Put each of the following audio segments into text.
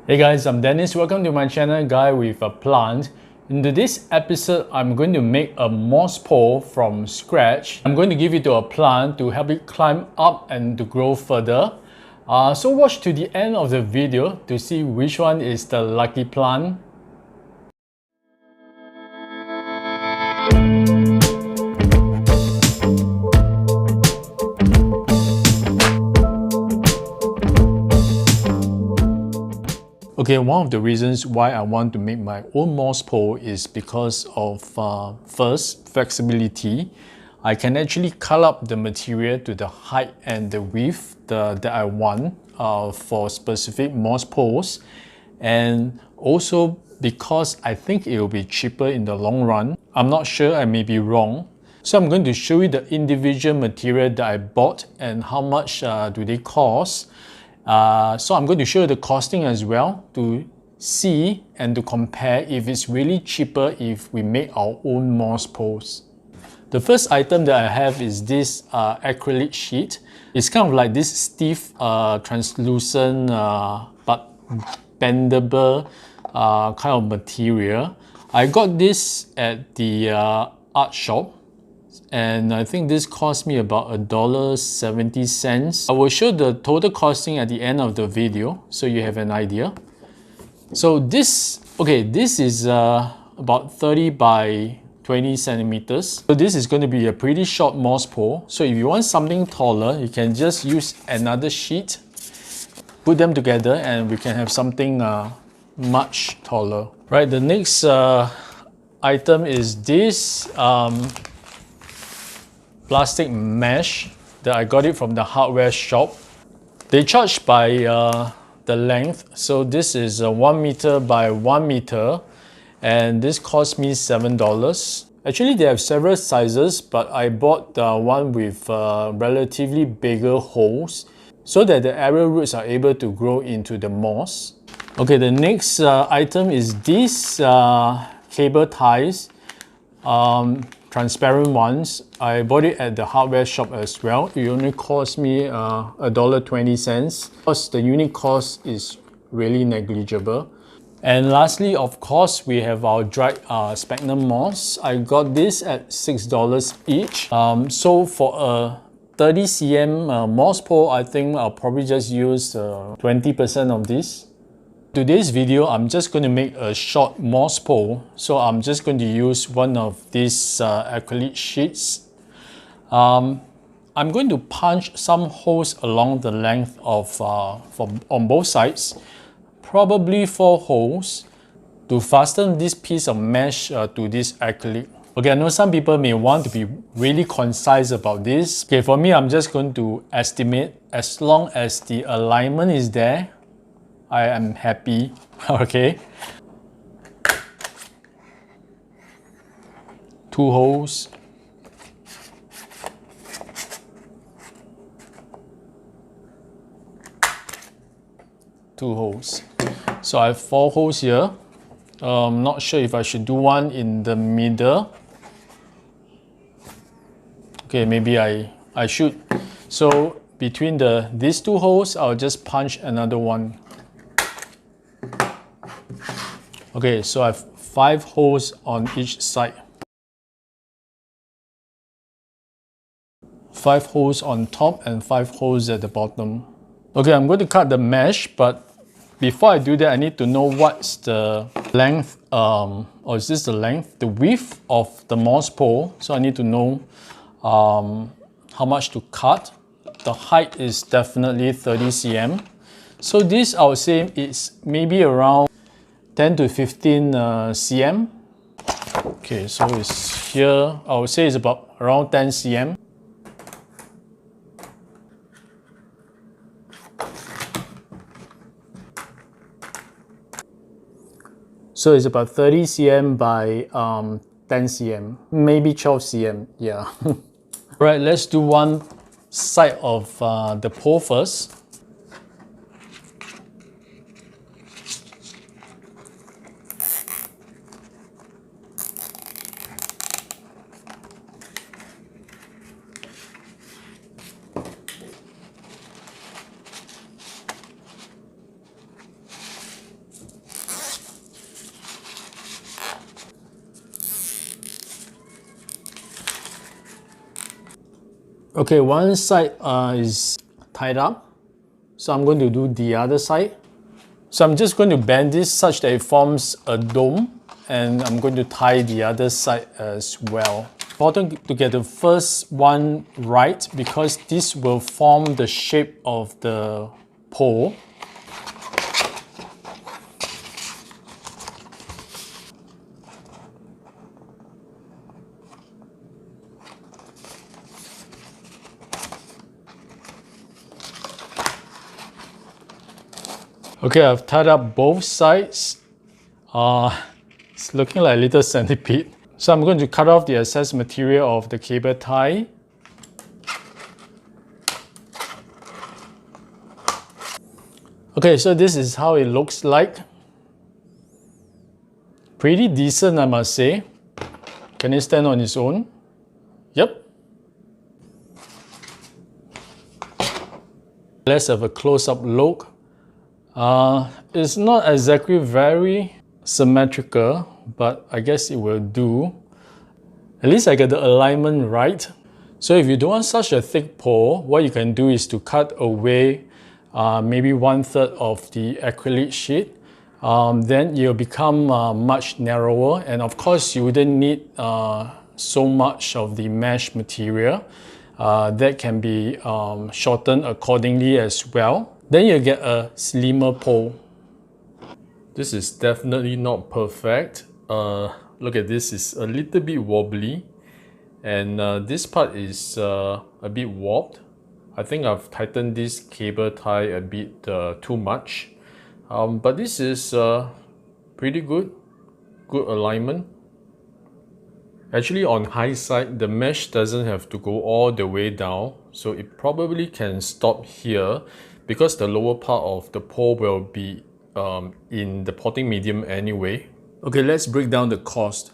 Hey guys, I'm Dennis. Welcome to my channel, Guy with a Plant. In today's episode, I'm going to make a moss pole from scratch. I'm going to give it to a plant to help it climb up and to grow further. So watch to the end of the video to see which one is the lucky plant. Okay, one of the reasons why I want to make my own moss pole is because of first, flexibility. I can actually cut up the material to the height and the width that I want for specific moss poles, and also because I think it will be cheaper in the long run. I'm not sure, I may be wrong. So I'm going to show you the individual material that I bought and how much do they cost. So I'm going to show you the costing as well to see and to compare if it's really cheaper if we make our own moss poles. The first item that I have is this acrylic sheet. It's kind of like this stiff, translucent, but bendable kind of material. I got this at the art shop, and I think this cost me about $1.70. I will show the total costing at the end of the video so you have an idea. So this is about 30 by 20 centimeters. So this is going to be a pretty short moss pole. So if you want something taller, you can just use another sheet, put them together, and we can have something much taller. Right, the next item is this plastic mesh that I got it from the hardware shop. They charge by the length, so this is 1 meter by 1 meter, and this cost me $7. Actually, they have several sizes, but I bought the one with relatively bigger holes so that the arrow roots are able to grow into the moss. Okay, the next item is these cable ties. Transparent ones. I bought it at the hardware shop as well. It only cost me $1.20 because the unit cost is really negligible. And lastly, of course, we have our dried sphagnum moss. I got this at $6 each. So for a 30 cm moss pole, I think I'll probably just use 20% of this. Today's video, I'm just going to make a short moss pole. So I'm just going to use one of these acrylic sheets. I'm going to punch some holes along the length of on both sides, probably 4 holes, to fasten this piece of mesh to this acrylic. Okay, I know some people may want to be really concise about this. Okay, for me, I'm just going to estimate. As long as the alignment is there, I am happy. Okay. 2 holes. 2 holes. So I have 4 holes here. I'm not sure if I should do one in the middle. Okay, maybe I should. So between these 2 holes, I'll just punch another one. Okay, so I have 5 holes on each side. 5 holes on top and 5 holes at the bottom. Okay, I'm going to cut the mesh, but before I do that, I need to know what's the length, or is this the length? The width of the moss pole. So I need to know how much to cut. The height is definitely 30 cm. So this, I would say, is maybe around 10 to 15 cm. Okay, so it's here, I would say it's about around 10 cm. So it's about 30 cm by 10 cm, maybe 12 cm, yeah. Right, let's do one side of the pole first. Okay, one side is tied up, so I'm going to do the other side. So I'm just going to bend this such that it forms a dome, and I'm going to tie the other side as well. Important to get the first one right because this will form the shape of the pole. Okay, I've tied up both sides. It's looking like a little centipede. So I'm going to cut off the excess material of the cable tie. Okay, so this is how it looks like. Pretty decent, I must say. Can it stand on its own? Yep. Let's have a close-up look. It's not exactly very symmetrical, but I guess it will do. At least I get the alignment right. So if you don't want such a thick pole, what you can do is to cut away maybe 1/3 of the acrylic sheet. Then you'll become much narrower, and of course you wouldn't need so much of the mesh material. That can be shortened accordingly as well. Then you get a slimmer pole. This is definitely not perfect. Look at this, it's a little bit wobbly, and this part is a bit warped. I think I've tightened this cable tie a bit too much, but this is pretty good alignment. Actually, on high side, the mesh doesn't have to go all the way down, so it probably can stop here because the lower part of the pole will be in the potting medium anyway. Okay, let's break down the cost.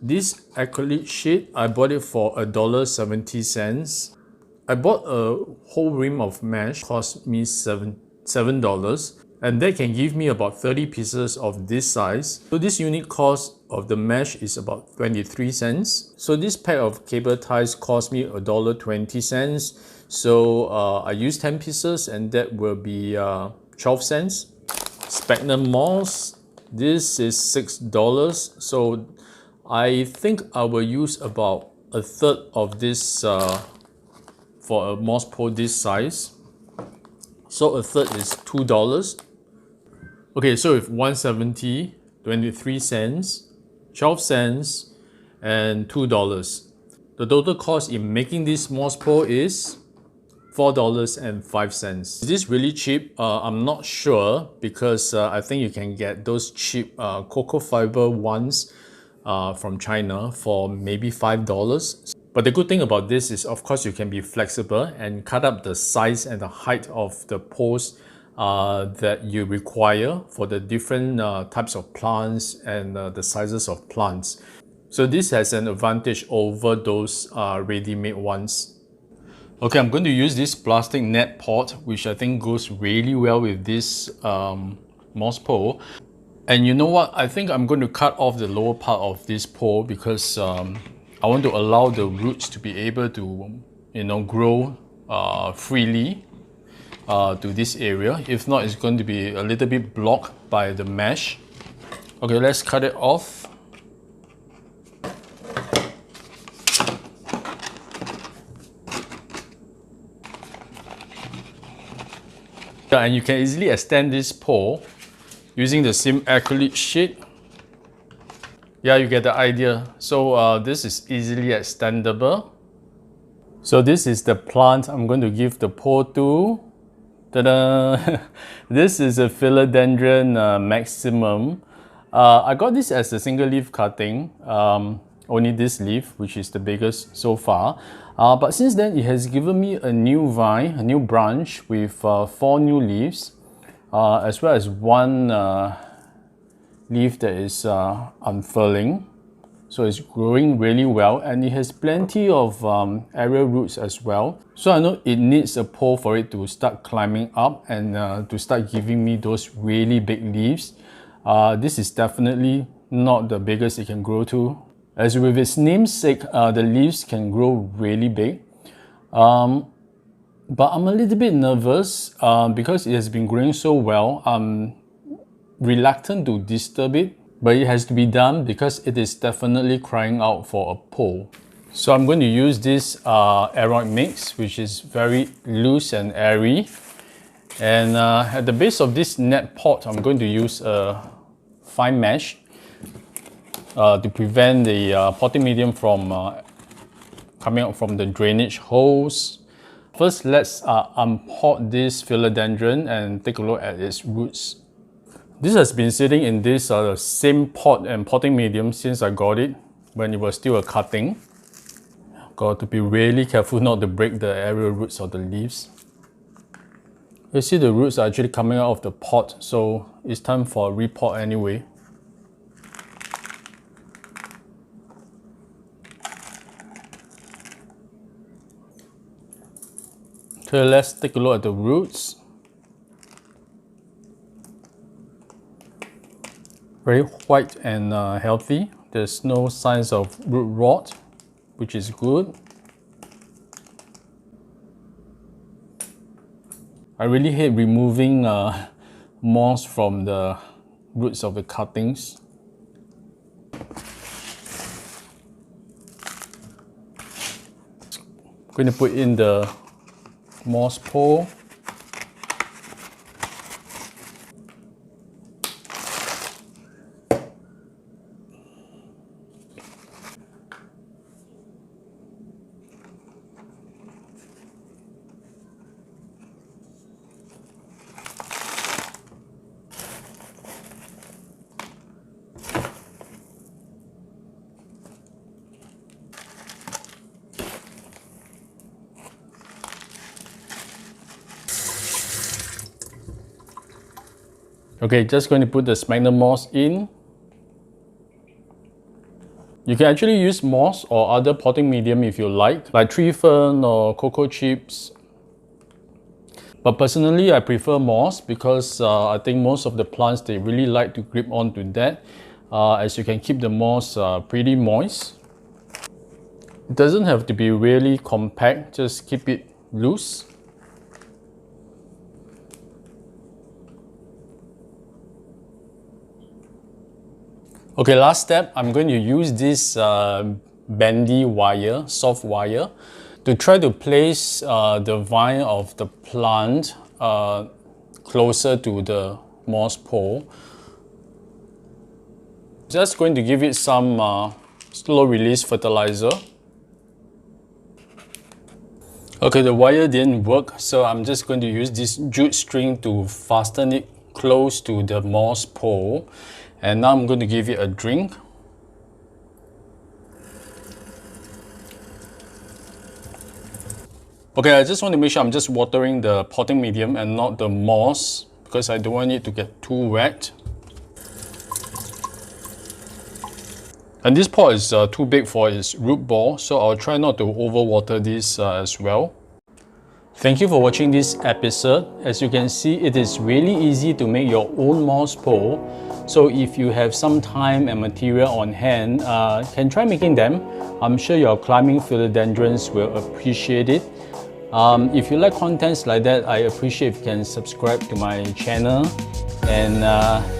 This acrylic sheet, I bought it for $1.70. I bought a whole ream of mesh, cost me $7, and that can give me about 30 pieces of this size. So this unit cost of the mesh is about 23 cents. So this pack of cable ties cost me $1.20. So I used 10 pieces, and that will be 12 cents. Sphagnum moss, this is $6. So I think I will use about 1/3 of this for a moss pole this size. So 1/3 is $2. Okay, so with 170, 23 cents, 12 cents, and $2. The total cost in making this moss pole is $4.05. Is this really cheap? I'm not sure because I think you can get those cheap cocoa fiber ones from China for maybe $5. But the good thing about this is, of course, you can be flexible and cut up the size and the height of the poles that you require for the different types of plants and the sizes of plants. So this has an advantage over those ready-made ones. Okay, I'm going to use this plastic net pot, which I think goes really well with this moss pole. And you know what? I think I'm going to cut off the lower part of this pole because I want to allow the roots to be able to, grow freely to this area. If not, it's going to be a little bit blocked by the mesh. Okay, let's cut it off. And you can easily extend this pole using the same acrylic sheet. Yeah, you get the idea. So this is easily extendable. So this is the plant I'm going to give the pole to. Ta-da! This is a Philodendron maximum. I got this as a single leaf cutting. Only this leaf, which is the biggest so far. But since then, it has given me a new vine, a new branch with 4 new leaves, as well as one leaf that is unfurling. So it's growing really well, and it has plenty of aerial roots as well. So I know it needs a pole for it to start climbing up and to start giving me those really big leaves. This is definitely not the biggest it can grow to. As with its namesake, the leaves can grow really big. But I'm a little bit nervous because it has been growing so well. I'm reluctant to disturb it, but it has to be done because it is definitely crying out for a pole. So I'm going to use this Acrylic mix, which is very loose and airy. And at the base of this net pot, I'm going to use a fine mesh to prevent the potting medium from coming out from the drainage holes. First, let's unpot this philodendron and take a look at its roots. This has been sitting in this same pot and potting medium since I got it when it was still a cutting. Got to be really careful not to break the aerial roots of the leaves. You see the roots are actually coming out of the pot, so it's time for a repot anyway. Okay, let's take a look at the roots. Very white and healthy. There's no signs of root rot, which is good. I really hate removing moss from the roots of the cuttings. I'm going to put in the moss pole. Okay, just going to put the sphagnum moss in. You can actually use moss or other potting medium if you like tree fern or cocoa chips. But personally, I prefer moss because I think most of the plants, they really like to grip onto that, as you can keep the moss pretty moist. It doesn't have to be really compact, just keep it loose. Okay, last step, I'm going to use this bendy wire, soft wire, to try to place the vine of the plant closer to the moss pole. Just going to give it some slow release fertilizer. Okay, the wire didn't work, so I'm just going to use this jute string to fasten it close to the moss pole. And now I'm going to give it a drink. Okay, I just want to make sure I'm just watering the potting medium and not the moss because I don't want it to get too wet. And this pot is too big for its root ball, so I'll try not to overwater this as well. Thank you for watching this episode. As you can see, it is really easy to make your own moss pole. So if you have some time and material on hand, can try making them. I'm sure your climbing philodendrons will appreciate it. If you like contents like that, I appreciate if you can subscribe to my channel. And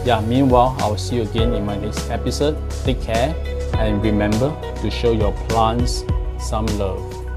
yeah, meanwhile, I'll see you again in my next episode. Take care and remember to show your plants some love.